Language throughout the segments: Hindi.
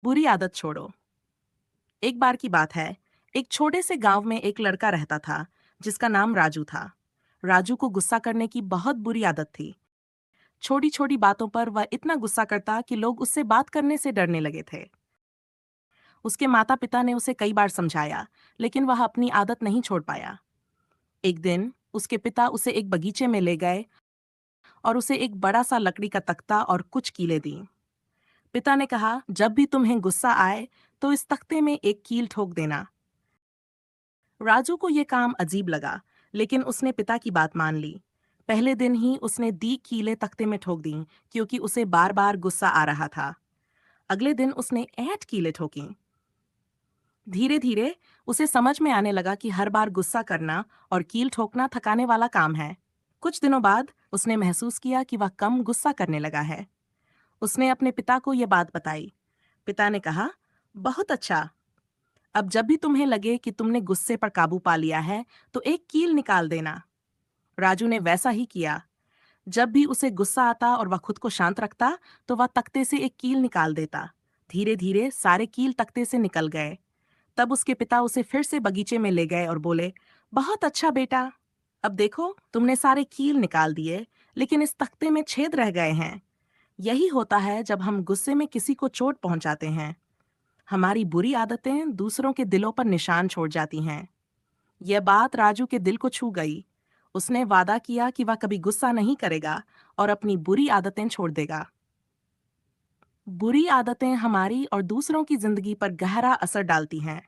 बुरी आदत छोड़ो। एक बार की बात है, एक छोटे से गांव में एक लड़का रहता था जिसका नाम राजू था। राजू को गुस्सा करने की बहुत बुरी आदत थी। छोटी छोटी बातों पर वह इतना गुस्सा करता कि लोग उससे बात करने से डरने लगे थे। उसके माता पिता ने उसे कई बार समझाया, लेकिन वह अपनी आदत नहीं छोड़ पाया। एक दिन उसके पिता उसे एक बगीचे में ले गए और उसे एक बड़ा सा लकड़ी का तख्ता और कुछ कीलें दी। पिता ने कहा, जब भी तुम्हें गुस्सा आए तो इस तख्ते में एक कील ठोक देना। राजू को यह काम अजीब लगा, लेकिन उसने पिता की बात मान ली। पहले दिन ही उसने दी कीलें तख्ते में ठोक दी, क्योंकि उसे बार बार गुस्सा आ रहा था। अगले दिन उसने 8 कीलें ठोकी। धीरे धीरे उसे समझ में आने लगा कि हर बार गुस्सा करना और कील ठोकना थकाने वाला काम है। कुछ दिनों बाद उसने महसूस किया कि वह कम गुस्सा करने लगा है। उसने अपने पिता को यह बात बताई। पिता ने कहा, बहुत अच्छा, अब जब भी तुम्हें लगे कि तुमने गुस्से पर काबू पा लिया है, तो एक कील निकाल देना। राजू ने वैसा ही किया। जब भी उसे गुस्सा आता और वह खुद को शांत रखता, तो वह तख्ते से एक कील निकाल देता। धीरे धीरे सारे कील तख्ते से निकल गए। तब उसके पिता उसे फिर से बगीचे में ले गए और बोले, बहुत अच्छा बेटा, अब देखो तुमने सारे कील निकाल दिए, लेकिन इस तख्ते में छेद रह गए हैं। यही होता है जब हम गुस्से में किसी को चोट पहुंचाते हैं। हमारी बुरी आदतें दूसरों के दिलों पर निशान छोड़ जाती हैं। यह बात राजू के दिल को छू गई। उसने वादा किया कि वह कभी गुस्सा नहीं करेगा और अपनी बुरी आदतें छोड़ देगा। बुरी आदतें हमारी और दूसरों की जिंदगी पर गहरा असर डालती हैं।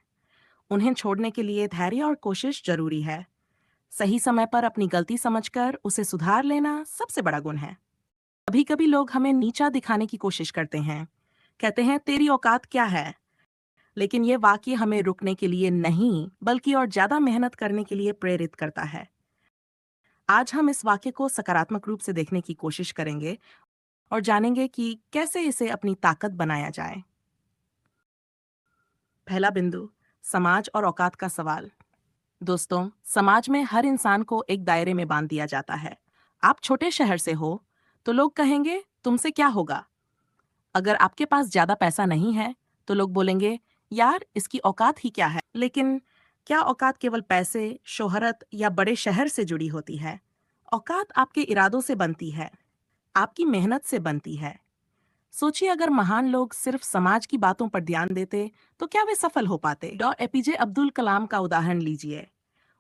उन्हें छोड़ने के लिए धैर्य और कोशिश जरूरी है। सही समय पर अपनी गलती समझकर उसे सुधार लेना सबसे बड़ा गुण है। कभी कभी लोग हमें नीचा दिखाने की कोशिश करते हैं। कहते हैं, तेरी औकात क्या है? लेकिन ये वाक्य हमें रुकने के लिए नहीं, बल्कि और ज्यादा मेहनत करने के लिए प्रेरित करता है। आज हम इस वाक्य को सकारात्मक रूप से देखने की कोशिश करेंगे और जानेंगे कि कैसे इसे अपनी ताकत बनाया जाए। पहला बिंदु, समाज और औकात का सवाल। दोस्तों, समाज में हर इंसान को एक दायरे में बांध दिया जाता है। आप छोटे शहर से हो, तो लोग कहेंगे, तुमसे क्या होगा? अगर आपके पास ज्यादा पैसा नहीं है, तो लोग बोलेंगे, यार इसकी औकात ही क्या है? लेकिन क्या औकात केवल पैसे, शोहरत या बड़े शहर से जुड़ी होती है? औकात आपके इरादों से बनती है, आपकी मेहनत से बनती है। सोचिए, अगर महान लोग सिर्फ समाज की बातों पर ध्यान देते, तो क्या वे सफल हो पाते? डॉ एपीजे अब्दुल कलाम का उदाहरण लीजिए।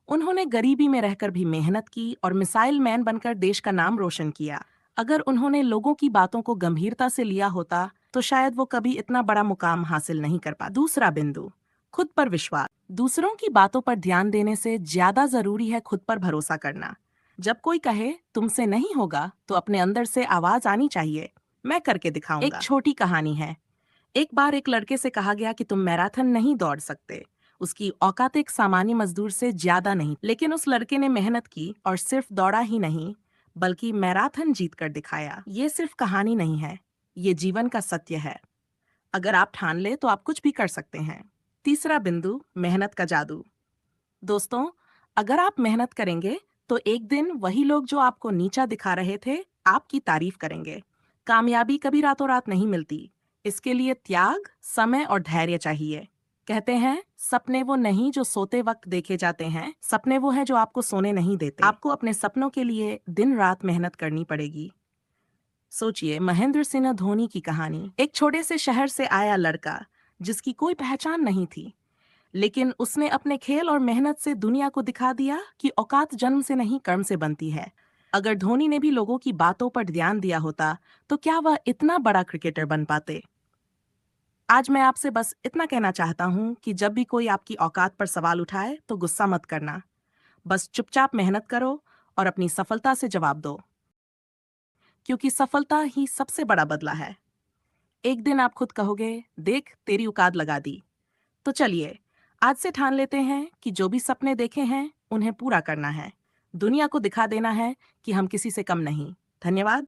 उन्होंने गरीबी में रहकर भी मेहनत की और मिसाइल मैन बनकर देश का नाम रोशन किया। अगर उन्होंने लोगों की बातों को गंभीरता से लिया होता, तो शायद वो कभी इतना बड़ा मुकाम हासिल नहीं कर पाते। दूसरा बिंदु, खुद पर विश्वास। दूसरों की बातों पर ध्यान देने से ज्यादा जरूरी है खुद पर भरोसा करना। जब कोई कहे तुमसे नहीं होगा, तो अपने अंदर से आवाज आनी चाहिए, मैं करके दिखाऊंगा। एक छोटी कहानी है। एक बार एक लड़के से कहा गया कि तुम मैराथन नहीं दौड़ सकते। उसकी औकात एक सामान्य मजदूर से ज्यादा नहीं, लेकिन उस लड़के ने मेहनत की और सिर्फ दौड़ा ही नहीं, बल्कि मैराथन जीत कर दिखाया। ये सिर्फ कहानी नहीं है, ये जीवन का सत्य है। अगर आप ठान ले तो आप कुछ भी कर सकते हैं। तीसरा बिंदु, मेहनत का जादू। दोस्तों, अगर आप मेहनत करेंगे, तो एक दिन वही लोग जो आपको नीचा दिखा रहे थे, आपकी तारीफ करेंगे। कामयाबी कभी रातों रात नहीं मिलती। इसके लिए त्याग, समय और धैर्य चाहिए। कहते हैं, सपने वो नहीं जो सोते वक्त देखे जाते हैं, सपने वो हैं जो आपको सोने नहीं देते। आपको अपने सपनों के लिए दिन रात मेहनत करनी पड़ेगी। सोचिए, महेंद्र सिंह धोनी की कहानी। एक छोटे से शहर से आया लड़का, जिसकी कोई पहचान नहीं थी, लेकिन उसने अपने खेल और मेहनत से दुनिया को दिखा दिया कि औकात जन्म से नहीं, कर्म से बनती है। अगर धोनी ने भी लोगों की बातों पर ध्यान दिया होता, तो क्या वह इतना बड़ा क्रिकेटर बन पाते? आज मैं आपसे बस इतना कहना चाहता हूँ कि जब भी कोई आपकी औकात पर सवाल उठाए, तो गुस्सा मत करना। बस चुपचाप मेहनत करो और अपनी सफलता से जवाब दो, क्योंकि सफलता ही सबसे बड़ा बदला है। एक दिन आप खुद कहोगे, देख तेरी औकात लगा दी। तो चलिए, आज से ठान लेते हैं कि जो भी सपने देखे हैं, उन्हें पूरा करना है। दुनिया को दिखा देना है कि हम किसी से कम नहीं। धन्यवाद।